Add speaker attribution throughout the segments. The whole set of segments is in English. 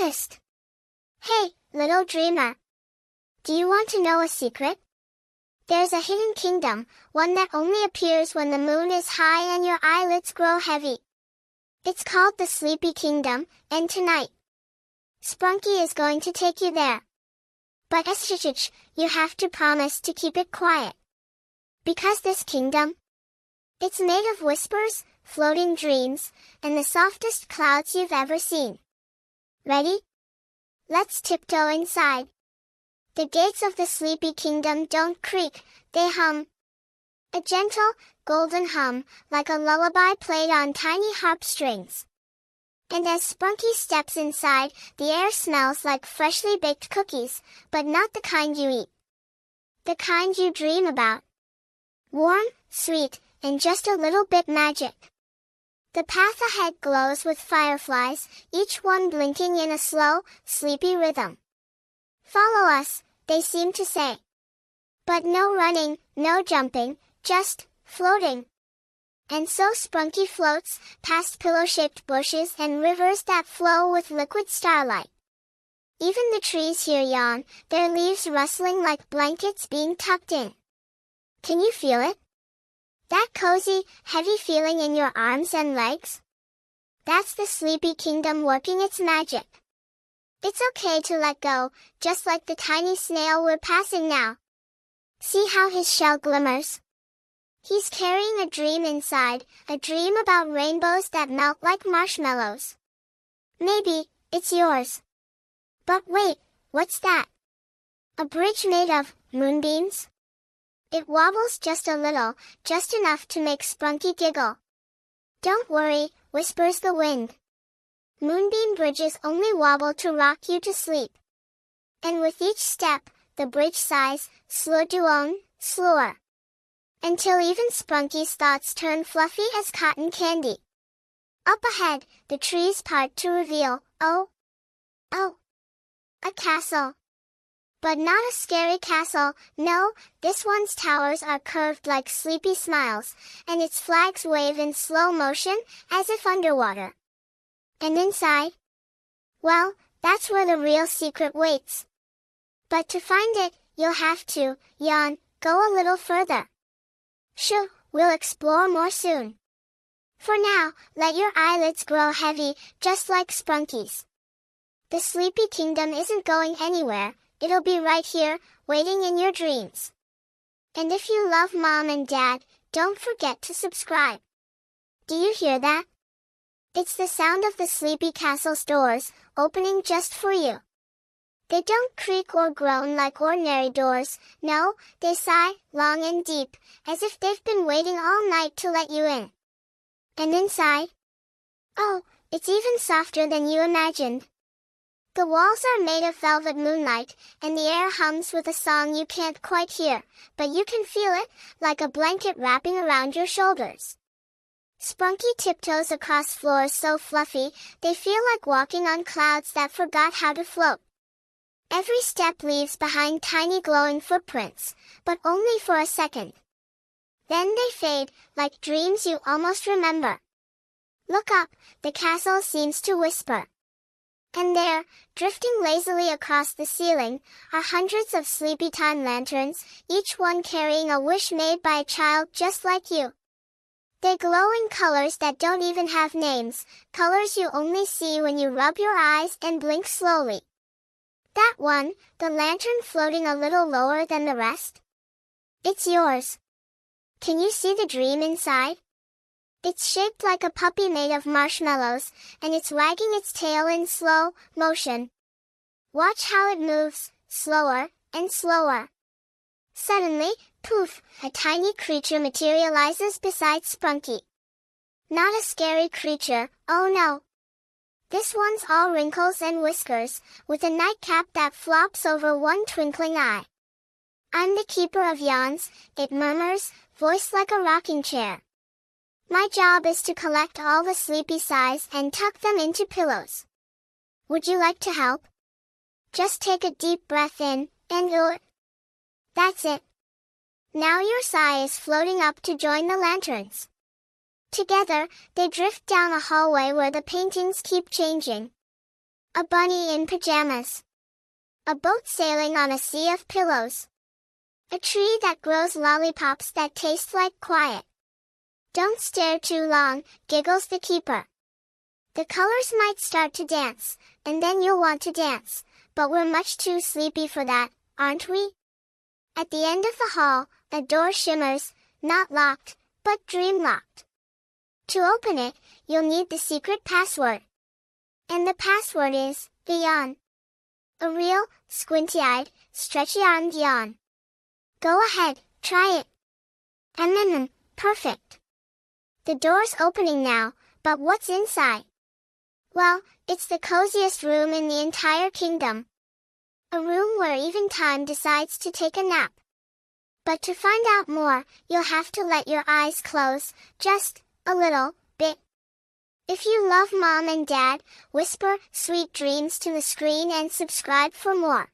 Speaker 1: noticed. Hey, little dreamer. Do you want to know a secret? There's a hidden kingdom, one that only appears when the moon is high and your eyelids grow heavy. It's called the Sleepy Kingdom, and tonight, Sprunki is going to take you there. But you have to promise to keep it quiet. Because this kingdom, it's made of whispers, floating dreams, and the softest clouds you've ever seen. Ready? Let's tiptoe inside. The gates of the Sleepy Kingdom don't creak, they hum. A gentle, golden hum, like a lullaby played on tiny harp strings. And as Sprunki steps inside, the air smells like freshly baked cookies, but not the kind you eat. The kind you dream about. Warm, sweet, and just a little bit magic. The path ahead glows with fireflies, each one blinking in a slow, sleepy rhythm. Follow us, they seem to say. But no running, no jumping, just floating. And so Sprunki floats, past pillow-shaped bushes and rivers that flow with liquid starlight. Even the trees here yawn, their leaves rustling like blankets being tucked in. Can you feel it? That cozy, heavy feeling in your arms and legs? That's the Sleepy Kingdom working its magic. It's okay to let go, just like the tiny snail we're passing now. See how his shell glimmers? He's carrying a dream inside, a dream about rainbows that melt like marshmallows. Maybe, it's yours. But wait, what's that? A bridge made of moonbeams? It wobbles just a little, just enough to make Sprunki giggle. Don't worry, whispers the wind. Moonbeam bridges only wobble to rock you to sleep. And with each step, the bridge sighs, slower. Until even Sprunki's thoughts turn fluffy as cotton candy. Up ahead, the trees part to reveal, oh, a castle. But not a scary castle, no, this one's towers are curved like sleepy smiles, and its flags wave in slow motion, as if underwater. And inside? Well, that's where the real secret waits. But to find it, you'll have to, go a little further. Sure, we'll explore more soon. For now, let your eyelids grow heavy, just like Sprunki's. The Sleepy Kingdom isn't going anywhere, it'll be right here, waiting in your dreams. And if you love Mom and Dad, don't forget to subscribe. Do you hear that? It's the sound of the Sleepy Castle's doors, opening just for you. They don't creak or groan like ordinary doors, no, they sigh, long and deep, as if they've been waiting all night to let you in. And inside? Oh, it's even softer than you imagined. The walls are made of velvet moonlight, and the air hums with a song you can't quite hear, but you can feel it, like a blanket wrapping around your shoulders. Sprunki tiptoes across floors so fluffy, they feel like walking on clouds that forgot how to float. Every step leaves behind tiny glowing footprints, but only for a second. Then they fade, like dreams you almost remember. Look up, the castle seems to whisper. And there, drifting lazily across the ceiling, are hundreds of sleepy time lanterns, each one carrying a wish made by a child just like you. They glow in colors that don't even have names, colors you only see when you rub your eyes and blink slowly. That one, the lantern floating a little lower than the rest? It's yours. Can you see the dream inside? It's shaped like a puppy made of marshmallows, and it's wagging its tail in slow motion. Watch how it moves, slower and slower. Suddenly, poof, a tiny creature materializes beside Sprunki. Not a scary creature, oh no. This one's all wrinkles and whiskers, with a nightcap that flops over one twinkling eye. I'm the keeper of yawns, it murmurs, voiced like a rocking chair. My job is to collect all the sleepy sighs and tuck them into pillows. Would you like to help? Just take a deep breath in, and that's it. Now your sigh is floating up to join the lanterns. Together, they drift down a hallway where the paintings keep changing. A bunny in pajamas. A boat sailing on a sea of pillows. A tree that grows lollipops that taste like quiet. Don't stare too long, giggles the keeper. The colors might start to dance, and then you'll want to dance, but we're much too sleepy for that, aren't we? At the end of the hall, a door shimmers, not locked, but dream-locked. To open it, you'll need the secret password. And the password is, the yawn. A real, squinty-eyed, stretchy-armed yawn. Go ahead, try it. Perfect. The door's opening now, but what's inside? Well, it's the coziest room in the entire kingdom. A room where even time decides to take a nap. But to find out more, you'll have to let your eyes close, just a little bit. If you love Mom and Dad, whisper sweet dreams to the screen and subscribe for more.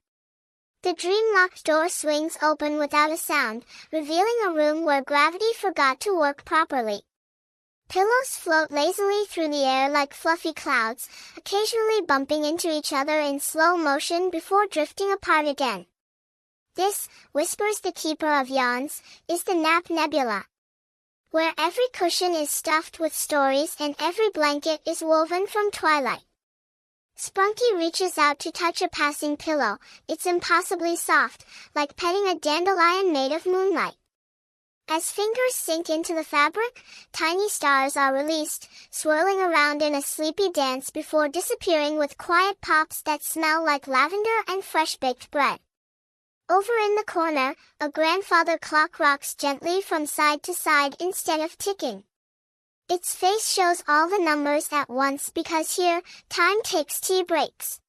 Speaker 1: The dream-locked door swings open without a sound, revealing a room where gravity forgot to work properly. Pillows float lazily through the air like fluffy clouds, occasionally bumping into each other in slow motion before drifting apart again. This, whispers the keeper of yawns, is the Nap Nebula, where every cushion is stuffed with stories and every blanket is woven from twilight. Sprunki reaches out to touch a passing pillow. It's impossibly soft, like petting a dandelion made of moonlight. As fingers sink into the fabric, tiny stars are released, swirling around in a sleepy dance before disappearing with quiet pops that smell like lavender and fresh-baked bread. Over in the corner, a grandfather clock rocks gently from side to side instead of ticking. Its face shows all the numbers at once because here, time takes tea breaks.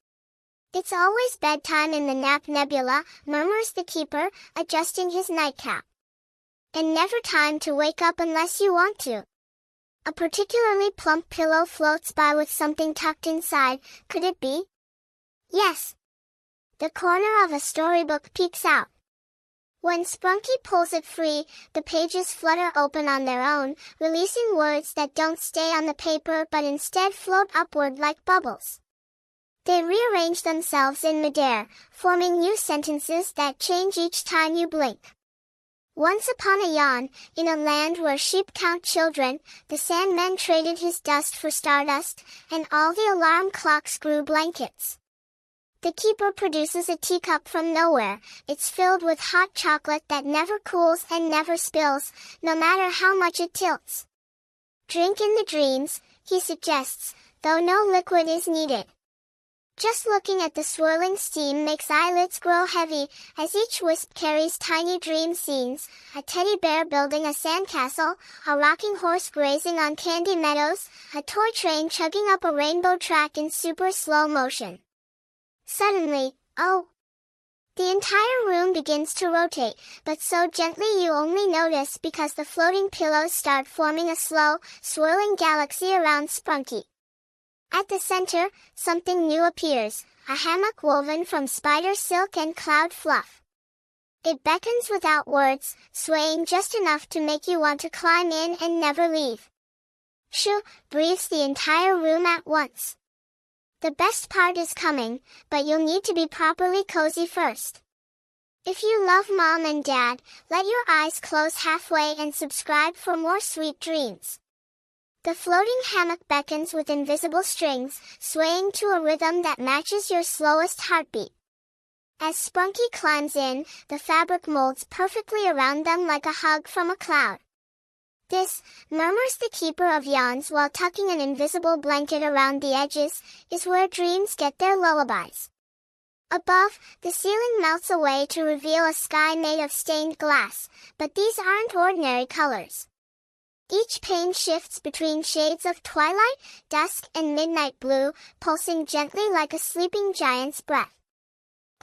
Speaker 1: It's always bedtime in the Nap Nebula, murmurs the keeper, adjusting his nightcap. And never time to wake up unless you want to. A particularly plump pillow floats by with something tucked inside. Could it be? Yes. The corner of a storybook peeks out. When Sprunki pulls it free, the pages flutter open on their own, releasing words that don't stay on the paper but instead float upward like bubbles. They rearrange themselves in midair, forming new sentences that change each time you blink. Once upon a yawn, in a land where sheep count children, the Sandman traded his dust for stardust, and all the alarm clocks grew blankets. The keeper produces a teacup from nowhere. It's filled with hot chocolate that never cools and never spills, no matter how much it tilts. Drink in the dreams, he suggests, though no liquid is needed. Just looking at the swirling steam makes eyelids grow heavy, as each wisp carries tiny dream scenes, a teddy bear building a sandcastle, a rocking horse grazing on candy meadows, a toy train chugging up a rainbow track in super slow motion. Suddenly, oh! The entire room begins to rotate, but so gently you only notice because the floating pillows start forming a slow, swirling galaxy around Sprunki. At the center, something new appears, a hammock woven from spider silk and cloud fluff. It beckons without words, swaying just enough to make you want to climb in and never leave. Shoo, breathes the entire room at once. The best part is coming, but you'll need to be properly cozy first. If you love Mom and Dad, let your eyes close halfway and subscribe for more sweet dreams. The floating hammock beckons with invisible strings, swaying to a rhythm that matches your slowest heartbeat. As Sprunki climbs in, the fabric molds perfectly around them like a hug from a cloud. This, murmurs the keeper of yawns while tucking an invisible blanket around the edges, is where dreams get their lullabies. Above, the ceiling melts away to reveal a sky made of stained glass, but these aren't ordinary colors. Each pane shifts between shades of twilight, dusk and midnight blue, pulsing gently like a sleeping giant's breath.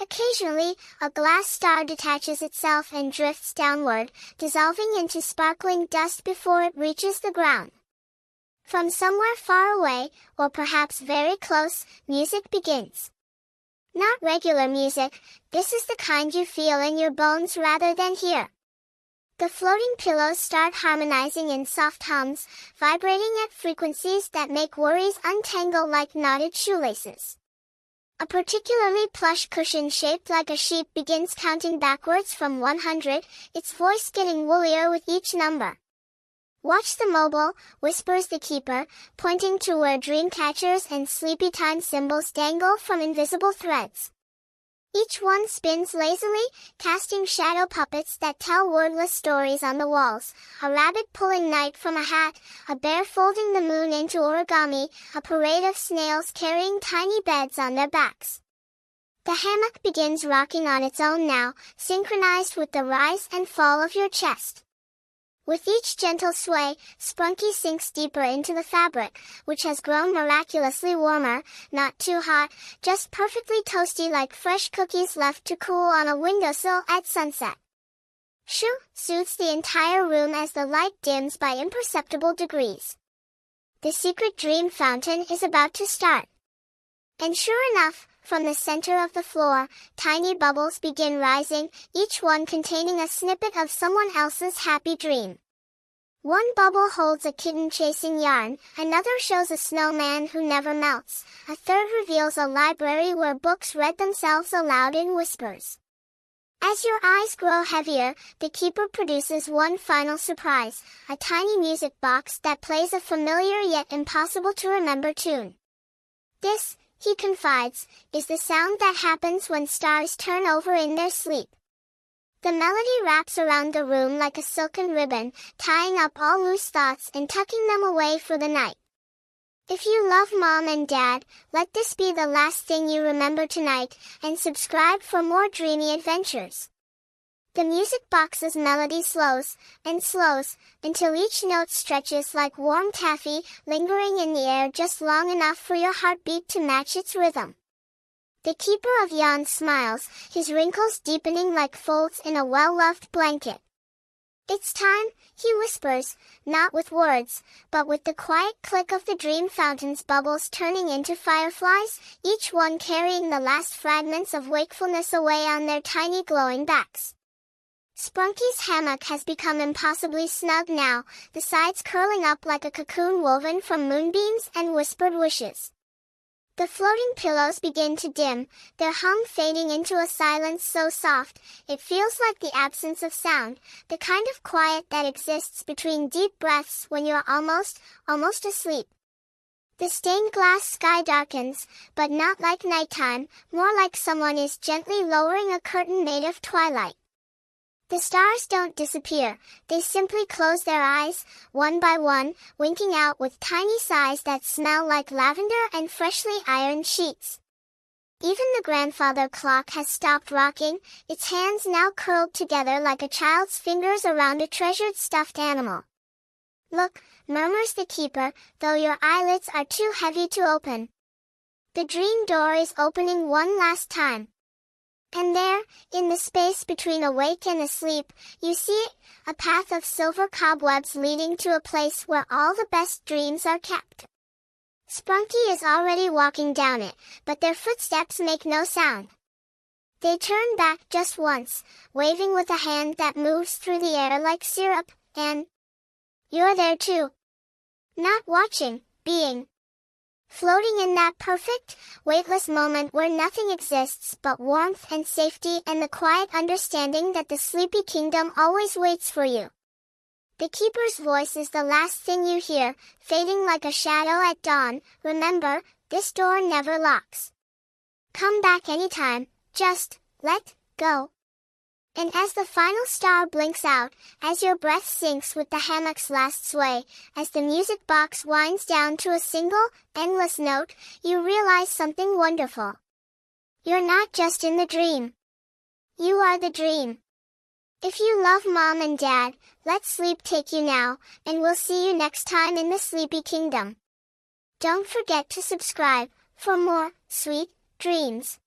Speaker 1: Occasionally, a glass star detaches itself and drifts downward, dissolving into sparkling dust before it reaches the ground. From somewhere far away, or perhaps very close, music begins. Not regular music, this is the kind you feel in your bones rather than hear. The floating pillows start harmonizing in soft hums, vibrating at frequencies that make worries untangle like knotted shoelaces. A particularly plush cushion shaped like a sheep begins counting backwards from 100, its voice getting woollier with each number. "Watch the mobile," whispers the keeper, pointing to where dream catchers and sleepy time symbols dangle from invisible threads. Each one spins lazily, casting shadow puppets that tell wordless stories on the walls, a rabbit pulling night from a hat, a bear folding the moon into origami, a parade of snails carrying tiny beds on their backs. The hammock begins rocking on its own now, synchronized with the rise and fall of your chest. With each gentle sway, Sprunki sinks deeper into the fabric, which has grown miraculously warmer, not too hot, just perfectly toasty like fresh cookies left to cool on a windowsill at sunset. Shoo soothes the entire room as the light dims by imperceptible degrees. The secret dream fountain is about to start. And sure enough, from the center of the floor, tiny bubbles begin rising, each one containing a snippet of someone else's happy dream. One bubble holds a kitten chasing yarn, another shows a snowman who never melts, a third reveals a library where books read themselves aloud in whispers. As your eyes grow heavier, the keeper produces one final surprise, a tiny music box that plays a familiar yet impossible to remember tune. "This," he confides, "is the sound that happens when stars turn over in their sleep." The melody wraps around the room like a silken ribbon, tying up all loose thoughts and tucking them away for the night. If you love Mom and Dad, let this be the last thing you remember tonight, and subscribe for more dreamy adventures. The music box's melody slows, and slows, until each note stretches like warm taffy, lingering in the air just long enough for your heartbeat to match its rhythm. The keeper of yawn smiles, his wrinkles deepening like folds in a well-loved blanket. "It's time," he whispers, not with words, but with the quiet click of the dream fountain's bubbles turning into fireflies, each one carrying the last fragments of wakefulness away on their tiny glowing backs. Sprunki's hammock has become impossibly snug now, the sides curling up like a cocoon woven from moonbeams and whispered wishes. The floating pillows begin to dim, their hum fading into a silence so soft, it feels like the absence of sound, the kind of quiet that exists between deep breaths when you're almost asleep. The stained glass sky darkens, but not like nighttime, more like someone is gently lowering a curtain made of twilight. The stars don't disappear, they simply close their eyes, one by one, winking out with tiny sighs that smell like lavender and freshly ironed sheets. Even the grandfather clock has stopped rocking, its hands now curled together like a child's fingers around a treasured stuffed animal. "Look," murmurs the keeper, though your eyelids are too heavy to open. The dream door is opening one last time. And there, in the space between awake and asleep, you see it, a path of silver cobwebs leading to a place where all the best dreams are kept. Sprunki is already walking down it, but their footsteps make no sound. They turn back just once, waving with a hand that moves through the air like syrup, and you're there too. Not watching, being. Floating in that perfect, weightless moment where nothing exists but warmth and safety and the quiet understanding that the sleepy kingdom always waits for you. The keeper's voice is the last thing you hear, fading like a shadow at dawn. "Remember, this door never locks. Come back anytime, just let go." And as the final star blinks out, as your breath sinks with the hammock's last sway, as the music box winds down to a single, endless note, you realize something wonderful. You're not just in the dream. You are the dream. If you love Mom and Dad, let sleep take you now, and we'll see you next time in the Sleepy Kingdom. Don't forget to subscribe for more sweet dreams.